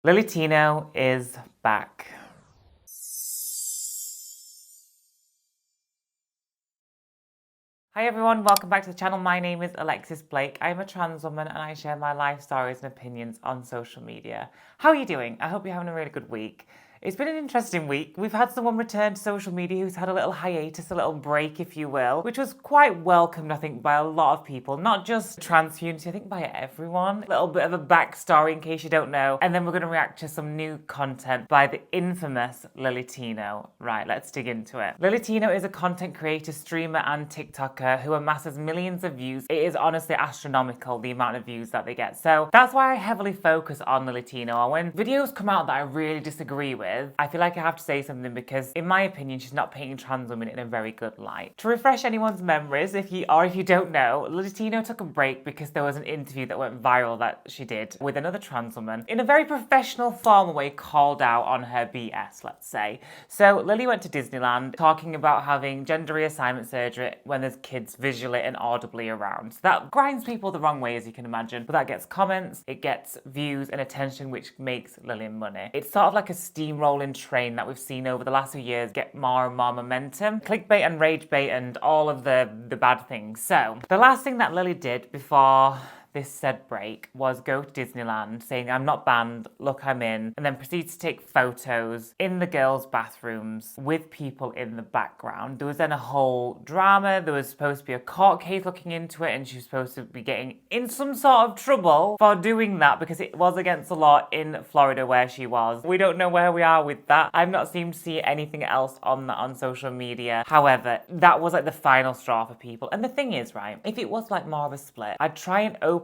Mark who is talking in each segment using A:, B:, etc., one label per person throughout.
A: Lilly Tino is back. Hi everyone, welcome back to the channel. My name is Alexis Blake. I am a trans woman and I share my life stories and opinions on social media. How are you doing? I hope you're having a really good week. It's been an interesting week. We've had someone return to social media who's had a little hiatus, a little break, if you will, which was quite welcomed, I think, by a lot of people, not just the trans community, I think by everyone. A little bit of a backstory in case you don't know, and then we're going to react to some new content by the infamous Lilly Tino. Right, let's dig into it. Lilly Tino is a content creator, streamer, and TikToker who amasses millions of views. It is honestly astronomical, the amount of views that they get. So that's why I heavily focus on Lilly Tino. When videos come out that I really disagree with, I feel like I have to say something because, in my opinion, she's not painting trans women in a very good light. To refresh anyone's memories, if you don't know, Lilly Tino took a break because there was an interview that went viral that she did with another trans woman in a very professional, formal way, called out on her BS, let's say. So Lilly went to Disneyland talking about having gender reassignment surgery when there's kids visually and audibly around. So that grinds people the wrong way, as you can imagine, but that gets comments, it gets views and attention, which makes Lilly money. It's sort of like a steamrolling train that we've seen over the last few years get more and more momentum. Clickbait and rage bait and all of the bad things. So the last thing that Lilly did before this said break was go to Disneyland saying, "I'm not banned, look, I'm in," and then proceeds to take photos in the girls' bathrooms with people in the background. There was then a whole drama. There was supposed to be a court case looking into it, and she was supposed to be getting in some sort of trouble for doing that because it was against the law in Florida where she was. We don't know where we are with that. I've not seemed to see anything else on that on social media. However, that was like the final straw for people. And the thing is, right, if it was like more of a split, I'd try and open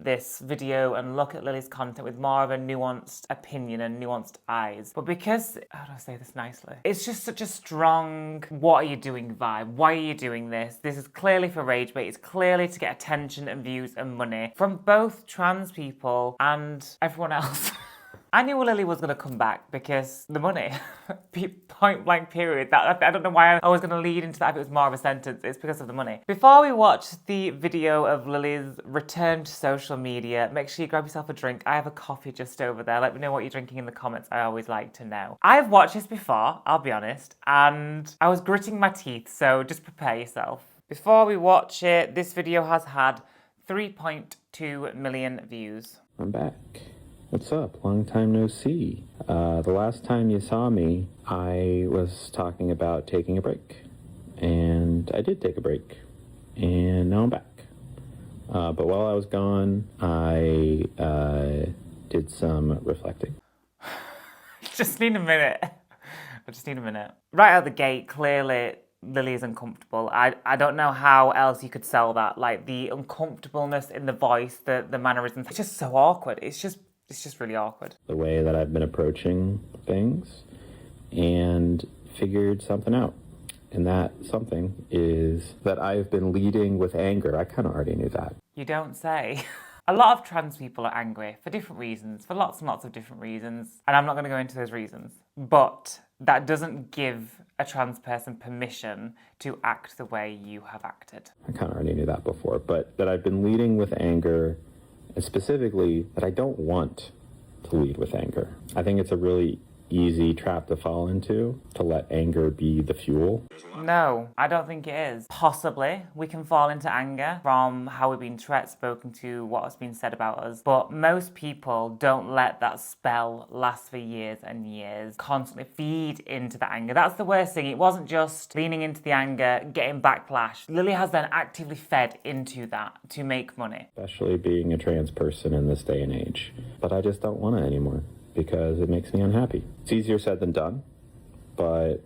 A: this video and look at Lilly's content with more of a nuanced opinion and nuanced eyes. But because, how do I say this nicely? It's just such a strong, what are you doing vibe? Why are you doing this? This is clearly for rage bait. It's clearly to get attention and views and money from both trans people and everyone else. I knew Lilly was going to come back because the money. Point blank period. I don't know why I was going to lead into that if it was more of a sentence. It's because of the money. Before we watch the video of Lilly's return to social media, make sure you grab yourself a drink. I have a coffee just over there. Let me know what you're drinking in the comments. I always like to know. I've watched this before, I'll be honest, and I was gritting my teeth, so just prepare yourself. Before we watch it, this video has had 3.2 million views.
B: I'm back. What's up? Long time no see. The last time you saw me, I was talking about taking a break. And I did take a break. And now I'm back. But while I was gone, I did some reflecting.
A: Just need a minute. I just need a minute. Right out the gate, clearly Lilly is uncomfortable. I don't know how else you could sell that. Like the uncomfortableness in the voice, the mannerisms. It's just so awkward. It's just really awkward.
B: The way that I've been approaching things and figured something out. And that something is that I've been leading with anger. I kind of already knew that.
A: You don't say. A lot of trans people are angry for different reasons, for lots and lots of different reasons. And I'm not going to go into those reasons. But that doesn't give a trans person permission to act the way you have acted.
B: I kind of already knew that before. But that I've been leading with anger, and specifically that I don't want to lead with anger. I think it's a really easy trap to fall into, to let anger be the fuel.
A: No, I don't think it is. Possibly, we can fall into anger from how we've been spoken to, what has been said about us, but most people don't let that spell last for years and years, constantly feed into the anger. That's the worst thing. It wasn't just leaning into the anger, getting backlash. Lilly has then actively fed into that to make money.
B: Especially being a trans person in this day and age. But I just don't want it anymore because it makes me unhappy. It's easier said than done, but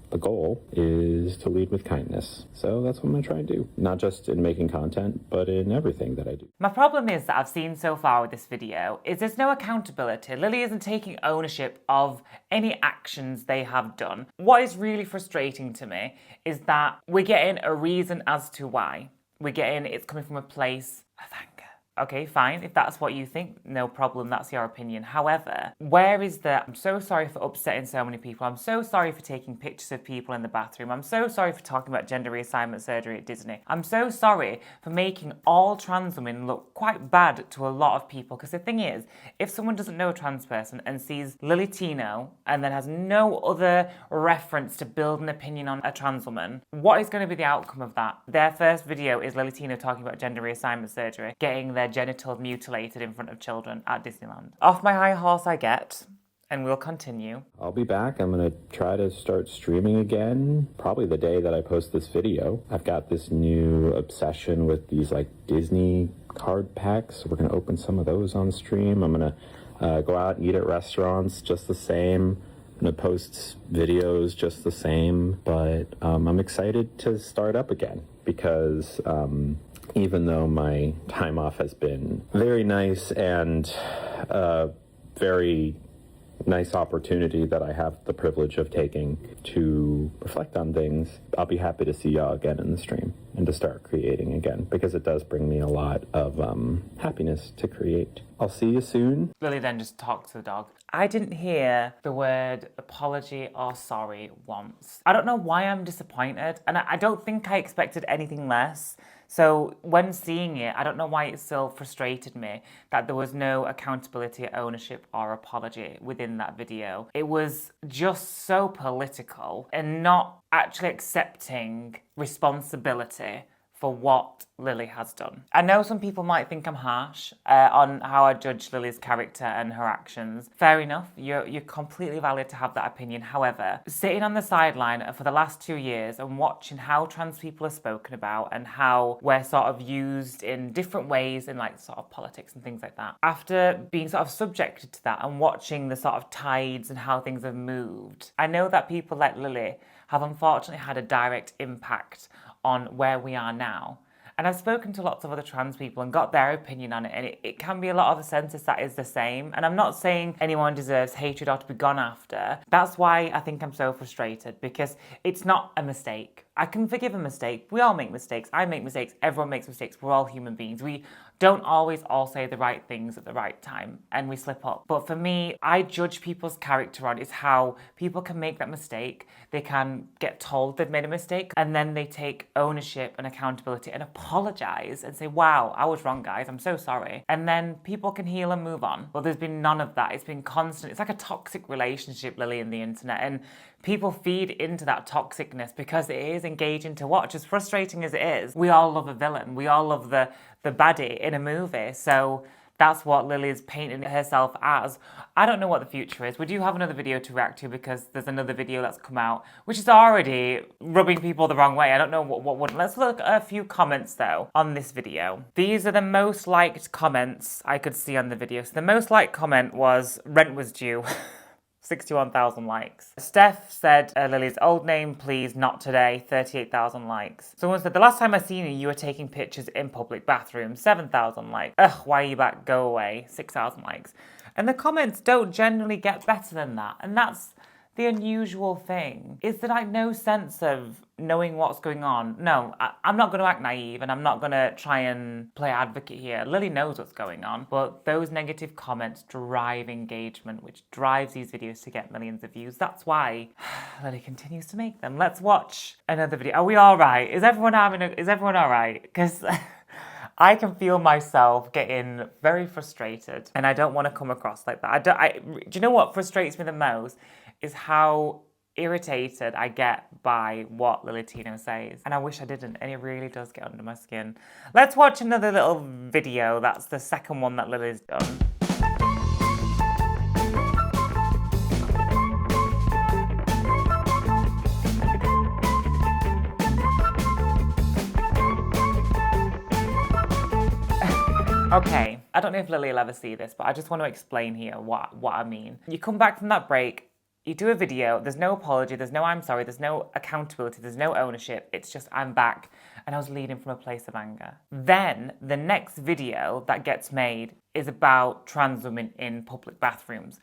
B: the goal is to lead with kindness. So that's what I'm going to try and do. Not just in making content, but in everything that I do.
A: My problem is that I've seen so far with this video is there's no accountability. Lilly isn't taking ownership of any actions they have done. What is really frustrating to me is that we're getting a reason as to why. We're getting it's coming from a place of anger. Okay, fine. If that's what you think, no problem. That's your opinion. However, where is the, I'm so sorry for upsetting so many people. I'm so sorry for taking pictures of people in the bathroom. I'm so sorry for talking about gender reassignment surgery at Disney. I'm so sorry for making all trans women look quite bad to a lot of people. Because the thing is, if someone doesn't know a trans person and sees Lilly Tino and then has no other reference to build an opinion on a trans woman, what is going to be the outcome of that? Their first video is Lilly Tino talking about gender reassignment surgery, getting their genitals mutilated in front of children at Disneyland. Off my high horse I get, and we'll continue.
B: I'll be back. I'm going to try to start streaming again, probably the day that I post this video. I've got this new obsession with these like Disney card packs. We're going to open some of those on stream. I'm going to go out and eat at restaurants just the same. I'm going to post videos just the same, but I'm excited to start up again because even though my time off has been very nice and very nice opportunity that I have the privilege of taking to reflect on things, I'll be happy to see y'all again in the stream and to start creating again because it does bring me a lot of happiness to create. I'll see you soon.
A: Lily then just talked to the dog. I didn't hear the word apology or sorry once. I don't know why I'm disappointed, and I don't think I expected anything less. So when seeing it, I don't know why it still frustrated me that there was no accountability, ownership, or apology within that video. It was just so political and not actually accepting responsibility for what Lily has done. I know some people might think I'm harsh on how I judge Lily's character and her actions. Fair enough, you're completely valid to have that opinion. However, sitting on the sideline for the last 2 years and watching how trans people are spoken about and how we're sort of used in different ways in like sort of politics and things like that, after being sort of subjected to that and watching the sort of tides and how things have moved, I know that people like Lily have unfortunately had a direct impact on where we are now. And I've spoken to lots of other trans people and got their opinion on it, and it can be a lot of the census that is the same. And I'm not saying anyone deserves hatred or to be gone after. That's why I think I'm so frustrated, because it's not a mistake. I can forgive a mistake. We all make mistakes. I make mistakes. Everyone makes mistakes. We're all human beings. We don't always all say the right things at the right time, and we slip up. But for me, I judge people's character on is how people can make that mistake. They can get told they've made a mistake, and then they take ownership and accountability and apologize and say, wow, I was wrong, guys. I'm so sorry. And then people can heal and move on. Well, there's been none of that. It's been constant. It's like a toxic relationship, Lily, and the internet. And people feed into that toxicness because it is engaging to watch. As frustrating as it is, we all love a villain. We all love the baddie in a movie. So that's what Lily's painting herself as. I don't know what the future is. We do have another video to react to because there's another video that's come out which is already rubbing people the wrong way. I don't know what would. Let's look at a few comments though on this video. These are the most liked comments I could see on the video. So the most liked comment was rent was due. 61,000 likes. Steph said, Lily's old name, please, not today, 38,000 likes. Someone said, the last time I seen you, you were taking pictures in public bathrooms, 7,000 likes. Ugh, why are you back? Go away, 6,000 likes. And the comments don't generally get better than that. And that's the unusual thing, is that I have no sense of knowing what's going on. No, I'm not going to act naive and I'm not going to try and play advocate here. Lily knows what's going on, but those negative comments drive engagement, which drives these videos to get millions of views. That's why Lily continues to make them. Let's watch another video. Are we all right? Is everyone all right? Because I can feel myself getting very frustrated and I don't want to come across like that. Do you know what frustrates me the most? Is how irritated I get by what Lilly Tino says. And I wish I didn't, and it really does get under my skin. Let's watch another little video. That's the second one that Lily's done. Okay, I don't know if Lily will ever see this, but I just want to explain here what I mean. You come back from that break, you do a video, there's no apology, there's no I'm sorry, there's no accountability, there's no ownership, it's just I'm back and I was leading from a place of anger. Then the next video that gets made is about trans women in public bathrooms.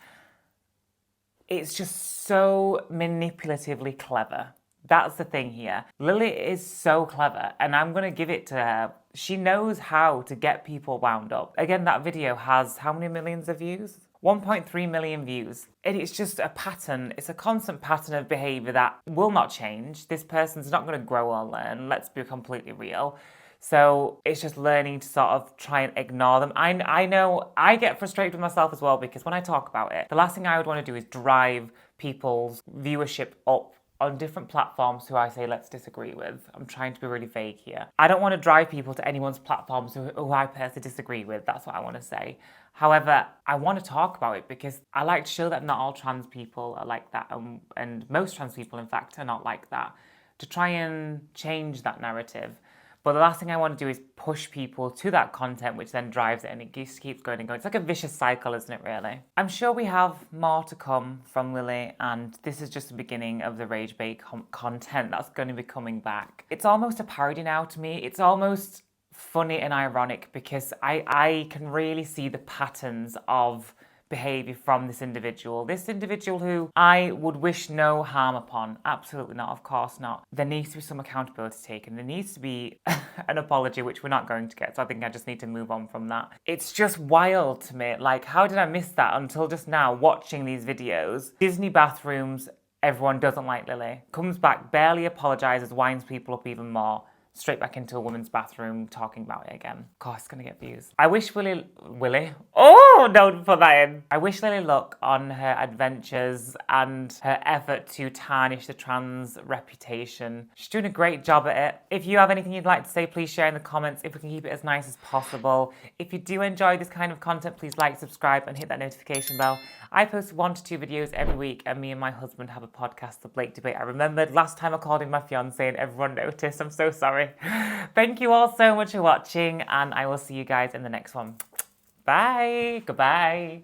A: It's just so manipulatively clever. That's the thing here. Lily is so clever, and I'm going to give it to her. she knows how to get people wound up. Again, that video has how many millions of views? 1.3 million views. And it's just a pattern. It's a constant pattern of behaviour that will not change. This person's not going to grow or learn. Let's be completely real. So it's just learning to sort of try and ignore them. I know I get frustrated with myself as well, because when I talk about it, the last thing I would want to do is drive people's viewership up on different platforms who I say let's disagree with. I'm trying to be really vague here. I don't want to drive people to anyone's platforms who I personally disagree with. That's what I want to say. However, I want to talk about it because I like to show that not all trans people are like that, and most trans people, in fact, are not like that, to try and change that narrative. But the last thing I want to do is push people to that content, which then drives it, and it just keeps going and going. It's like a vicious cycle, isn't it, really? I'm sure we have more to come from Lily, and this is just the beginning of the rage bait content that's going to be coming back. It's almost a parody now to me. It's almost funny and ironic because I can really see the patterns of behaviour from this individual who I would wish no harm upon. Absolutely not, of course not. There needs to be some accountability taken. There needs to be an apology, which we're not going to get, so I think I just need to move on from that. It's just wild to me. Like, how did I miss that until just now watching these videos? Disney bathrooms, everyone doesn't like Lily. Comes back, barely apologises, winds people up even more. Straight back into a woman's bathroom talking about it again. Of course, it's going to get views. I wish Willie... Oh, don't put that in. I wish Lily luck on her adventures and her effort to tarnish the trans reputation. She's doing a great job at it. If you have anything you'd like to say, please share in the comments if we can keep it as nice as possible. If you do enjoy this kind of content, please like, subscribe and hit that notification bell. I post 1 to 2 videos every week, and me and my husband have a podcast, The Blake Debate. I remembered last time I called him my fiance and everyone noticed. I'm so sorry. Thank you all so much for watching, and I will see you guys in the next one. Bye. Goodbye.